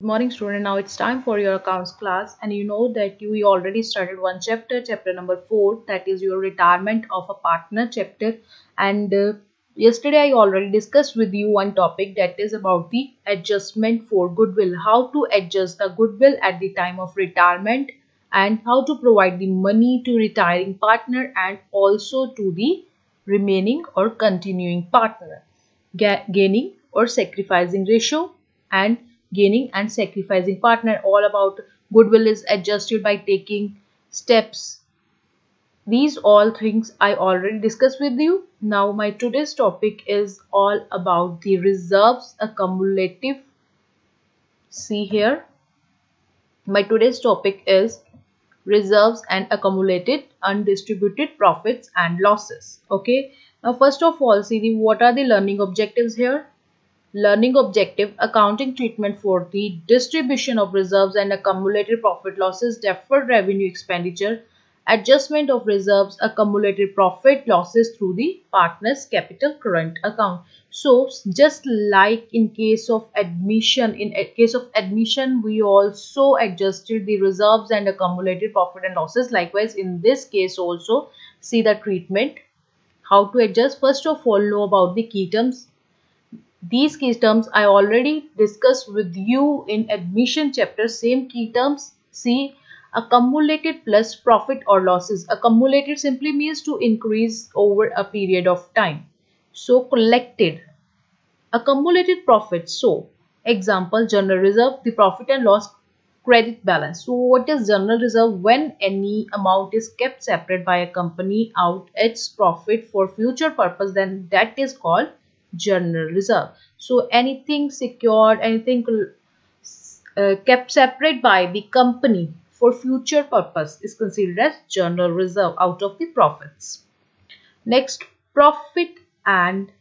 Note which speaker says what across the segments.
Speaker 1: Good morning, student. Now it's time for your accounts class, and you know that we already started one chapter, chapter number 4, that is your retirement of a partner chapter. And yesterday I already discussed with you one topic, that is about the adjustment for goodwill, how to adjust the goodwill at the time of retirement, and how to provide the money to retiring partner and also to the remaining or continuing partner, gaining or sacrificing ratio, and gaining and sacrificing partner. All about goodwill is adjusted by taking steps. These all things I already discussed with you. Now my today's topic is all about the reserves accumulative. See here, my today's topic is reserves and accumulated undistributed profits and losses. Okay, now first of all, see what are the learning objectives here. Learning objective: accounting treatment for the distribution of reserves and accumulated profit losses, deferred revenue expenditure, adjustment of reserves, accumulated profit losses through the partner's capital current account. So just like in case of admission, we also adjusted the reserves and accumulated profit and losses. Likewise in this case also, see the treatment, how to adjust. First of all, know about the key terms. These key terms I already discussed with you in admission chapter. Same key terms. See, accumulated plus profit or losses. Accumulated simply means to increase over a period of time. So collected. Accumulated profit. So example, general reserve, the profit and loss credit balance. So what is general reserve? When any amount is kept separate by a company out its profit for future purpose, then that is called general reserve. So anything secured, anything kept separate by the company for future purpose is considered as general reserve out of the profits. Next, profit and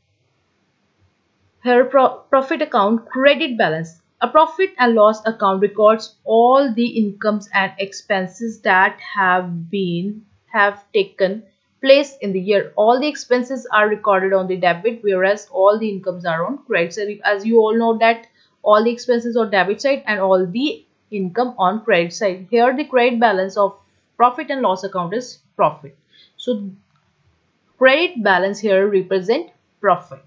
Speaker 1: here profit account credit balance. A profit and loss account records all the incomes and expenses that have taken place in the year. All the expenses are recorded on the debit, whereas all the incomes are on credit side. As you all know that all the expenses on debit side and all the income on credit side. Here the credit balance of profit and loss account is profit. So credit balance here represent profit.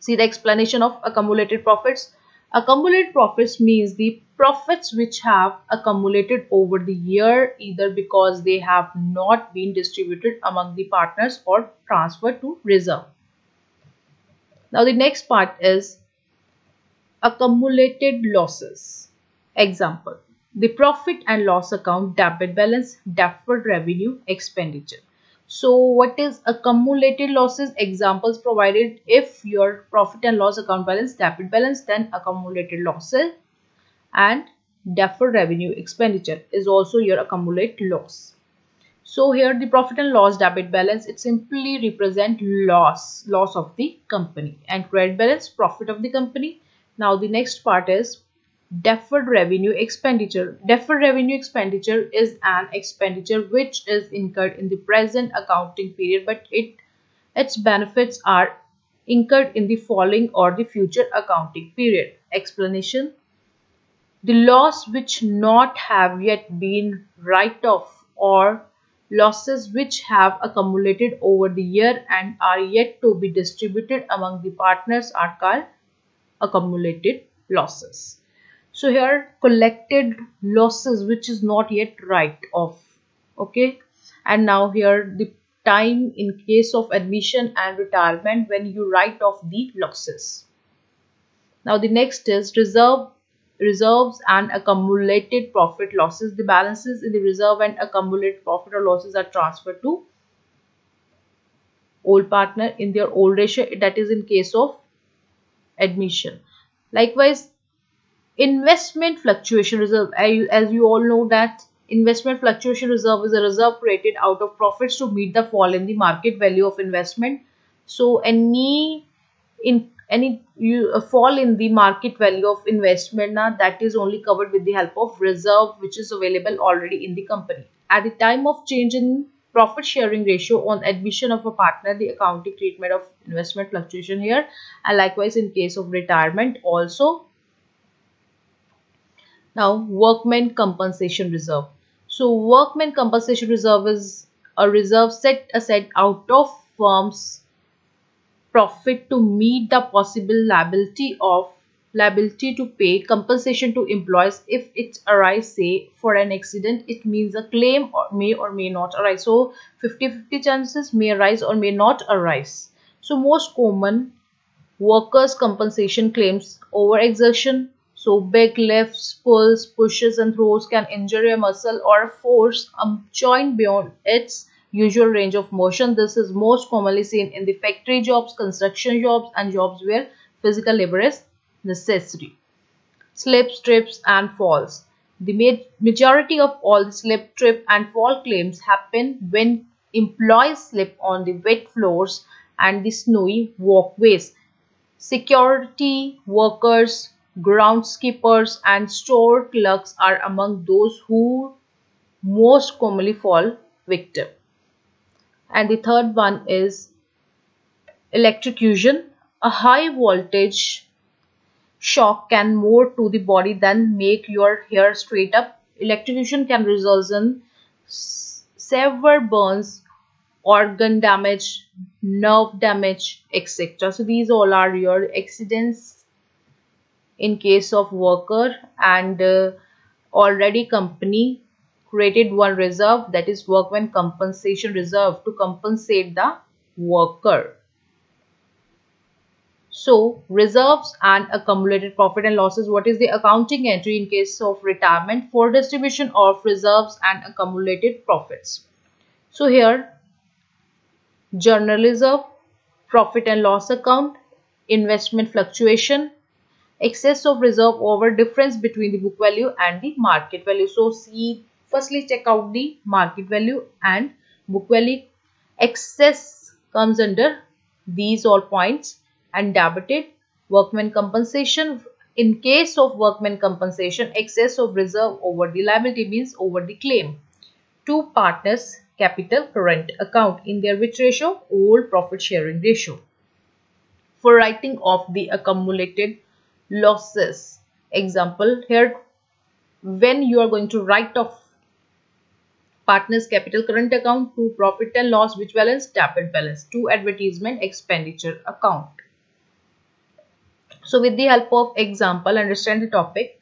Speaker 1: See the explanation of accumulated profits. Accumulated profits means the profits which have accumulated over the year, either because they have not been distributed among the partners or transferred to reserve. Now the next part is accumulated losses. Example, the profit and loss account debit balance, deferred revenue expenditure. So what is accumulated losses? Examples provided. If your profit and loss account balance, debit balance, then accumulated losses, and deferred revenue expenditure is also your accumulated loss. So here the profit and loss debit balance, it simply represent loss of the company, and credit balance, profit of the company. Now the next part is deferred revenue expenditure. Deferred revenue expenditure is an expenditure which is incurred in the present accounting period, but its benefits are incurred in the following or the future accounting period. Explanation: the loss which not have yet been write off, or losses which have accumulated over the year and are yet to be distributed among the partners, are called accumulated losses. So here collected losses which is not yet write off. Okay, and now here the time in case of admission and retirement when you write off the losses. Now the next is reserves and accumulated profit losses. The balances in the reserve and accumulated profit or losses are transferred to old partner in their old ratio, that is in case of admission. Likewise, investment fluctuation reserve, as you all know that investment fluctuation reserve is a reserve created out of profits to meet the fall in the market value of investment. So any fall in the market value of investment, now that is only covered with the help of reserve which is available already in the company. At the time of change in profit sharing ratio on admission of a partner, the accounting treatment of investment fluctuation here, and likewise in case of retirement also Now, workmen compensation reserve. So, workmen compensation reserve is a reserve set aside out of firm's profit to meet the possible liability to pay compensation to employees if it arise, say for an accident. It means a claim or may not arise. So 50-50 chances may arise or may not arise. So most common workers compensation claims: overexertion. So big lifts, pulls, pushes and throws can injure a muscle or force a joint beyond its usual range of motion. This is most commonly seen in the factory jobs, construction jobs and jobs where physical labor is necessary. Slips, trips and falls. The majority of all the slip, trip and fall claims happen when employees slip on the wet floors and the snowy walkways. Security workers, groundskeepers and store clerks are among those who most commonly fall victim. And the third one is electrocution. A high voltage shock can more to the body than make your hair straight up. Electrocution can result in severe burns, organ damage, nerve damage, etc. So these all are your accidents in case of worker, and already company created one reserve, that is workmen compensation reserve, to compensate the worker. So reserves and accumulated profit and losses. What is the accounting entry in case of retirement for distribution of reserves and accumulated profits? So here, journal reserve, profit and loss account, investment fluctuation, excess of reserve over difference between the book value and the market value. So firstly check out the market value and book value. Excess comes under these all points. And debited workmen compensation. In case of workmen compensation, excess of reserve over the liability means over the claim. Two partners capital current account. In their which ratio? Old profit sharing ratio. For writing off the accumulated losses. Example here, when you are going to write off partners capital current account to profit and loss which balance? Debit balance. To advertisement expenditure account. So with the help of example, understand the topic.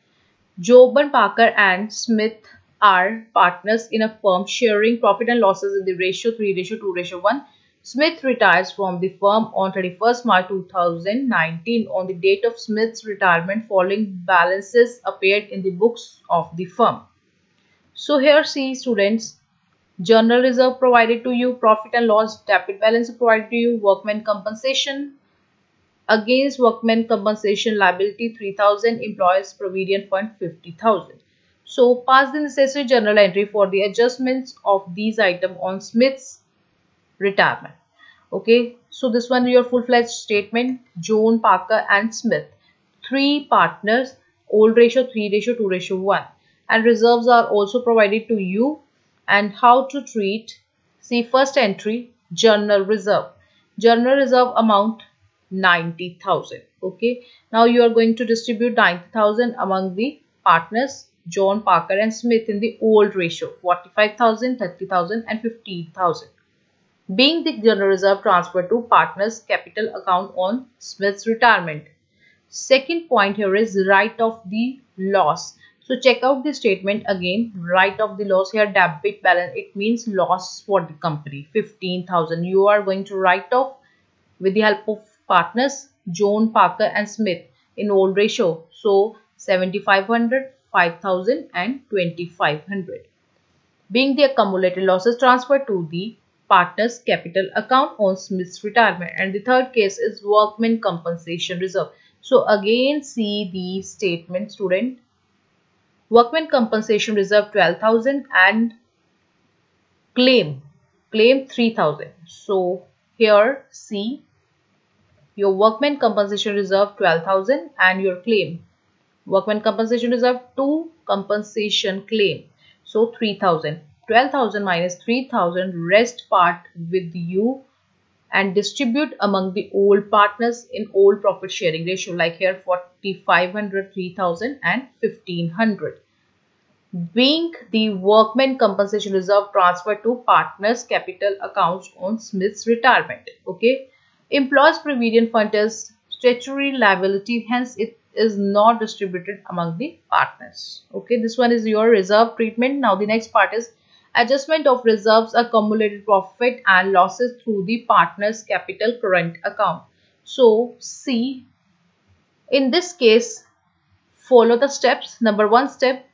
Speaker 1: Joban, Parker and Smith are partners in a firm sharing profit and losses in the ratio 3:2:1. Smith retires from the firm on 31st March 2019. On the date of Smith's retirement, following balances appeared in the books of the firm. So here see students, journal reserve provided to you, profit and loss, debit balance provided to you, workmen compensation. Against workmen compensation liability 3,000, employees provident fund 50,000. So pass the necessary journal entry for the adjustments of these items on Smith's retirement. Okay, so this one your full-fledged statement. Joan, Parker and Smith, three partners, old ratio 3:2:1, and reserves are also provided to you. And how to treat? See, first entry, journal reserve. Journal reserve amount 90,000. Okay, now you are going to distribute 90,000 among the partners John, Parker and Smith in the old ratio 45,000, 30,000 and 15,000. Being the general reserve transferred to partners capital account on Smith's retirement. Second point here is write off the loss. So check out the statement again. Write off the loss here, debit balance, it means loss for the company 15,000. You are going to write off with the help of partners Joan, Parker and Smith in old ratio. So 7,500, 5,000 and 2,500. Being the accumulated losses transferred to the partners capital account on Smith's retirement. And the third case is workmen compensation reserve. So again see the statement student. Workmen compensation reserve 12,000 and claim 3,000. So here see your workmen compensation reserve 12,000 and your claim workmen compensation reserve to compensation claim. So 3,000. 12,000 minus 3,000, rest part with you and distribute among the old partners in old profit sharing ratio, like here 4,500, 3,000 and 1,500. being the workman compensation reserve transferred to partners capital accounts on Smith's retirement. Okay, employees provident fund is statutory liability, hence it is not distributed among the partners. Okay, this one is your reserve treatment. Now the next part is adjustment of reserves, accumulated profit and losses through the partners capital current account. So see, in this case, follow the steps. Number one step,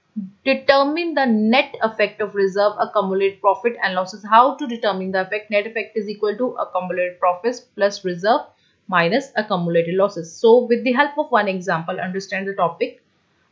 Speaker 1: determine the net effect of reserve, accumulated profit and losses. How to determine the effect? Net effect is equal to accumulated profits plus reserve minus accumulated losses. So with the help of one example, understand the topic.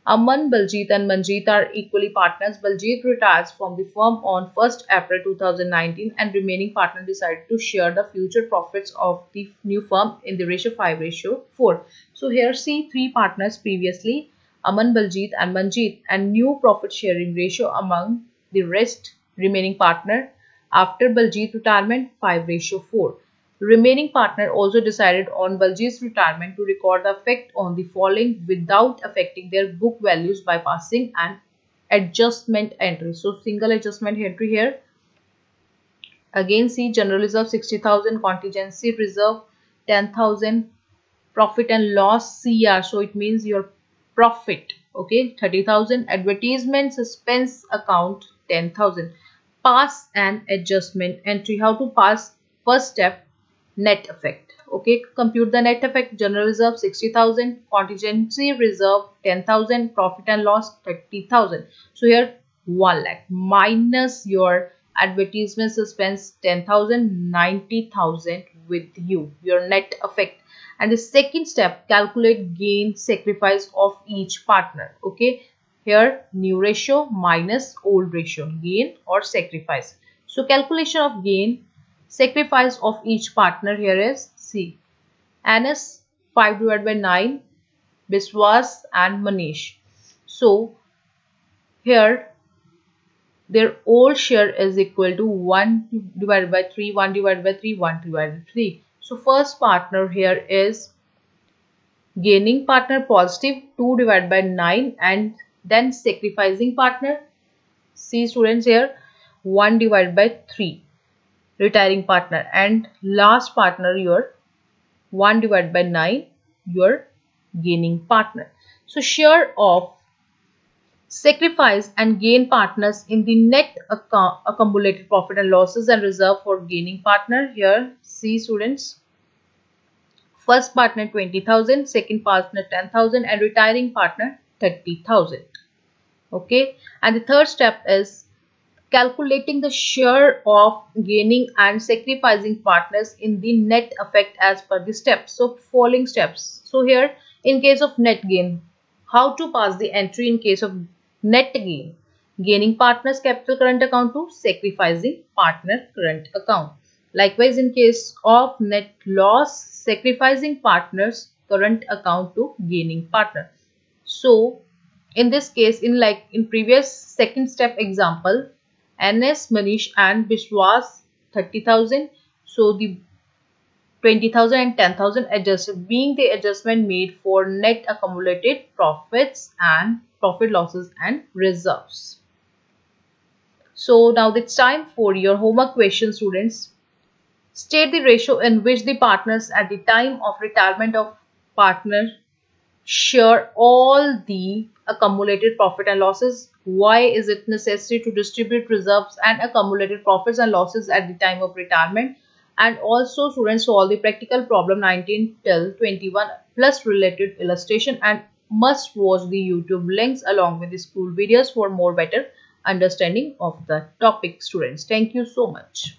Speaker 1: Aman, Baljit and Manjeet are equally partners. Baljit retires from the firm on 1st April 2019 and remaining partner decided to share the future profits of the new firm in the ratio 5:4. So here see three partners previously, Aman, Baljit and Manjeet, and new profit sharing ratio among the rest remaining partner after Baljit retirement 5:4. Remaining partner also decided on Baljit's retirement to record the effect on the following without affecting their book values by passing an adjustment entry. So single adjustment entry here. Again see general reserve 60,000, contingency reserve 10,000, profit and loss CR. So it means your profit. Okay, 30,000, advertisement suspense account 10,000. Pass an adjustment entry. How to pass? First step, net effect. Okay, compute the net effect. General reserve 60,000, contingency reserve 10,000, profit and loss 30,000. So here 1 lakh minus your advertisement suspense 10,000, 90,000 with you, your net effect. And the second step, calculate gain sacrifice of each partner. Okay, here new ratio minus old ratio, gain or sacrifice. So calculation of gain sacrifice of each partner here is C. Anas 5/9, Biswas and Manish. So here their old share is equal to 1/3, 1/3, 1/3. So first partner here is gaining partner positive 2/9 and then sacrificing partner. See students here 1/3. Retiring partner and last partner your 1/9 your gaining partner. So share of sacrifice and gain partners in the net accumulated profit and losses and reserve for gaining partner. Here see students, first partner 20,000, second partner 10,000 and retiring partner 30,000. Okay, and the third step is calculating the share of gaining and sacrificing partners in the net effect as per the steps. So following steps. So here in case of net gain, how to pass the entry in case of net gain? Gaining partners capital current account to sacrificing partner current account. Likewise in case of net loss, sacrificing partners current account to gaining partner. So in this case, in previous second step example, NS, Manish and Bishwas 30,000. So the 20,000 and 10,000 adjusted, being the adjustment made for net accumulated profits and profit losses and reserves. So now it's time for your homework question, students. State the ratio in which the partners at the time of retirement of partner share all the accumulated profit and losses. Why is it necessary to distribute reserves and accumulated profits and losses at the time of retirement? And also students solve the practical problem 19 till 21 plus related illustration, and must watch the YouTube links along with the school videos for more better understanding of the topic, students. Thank you so much.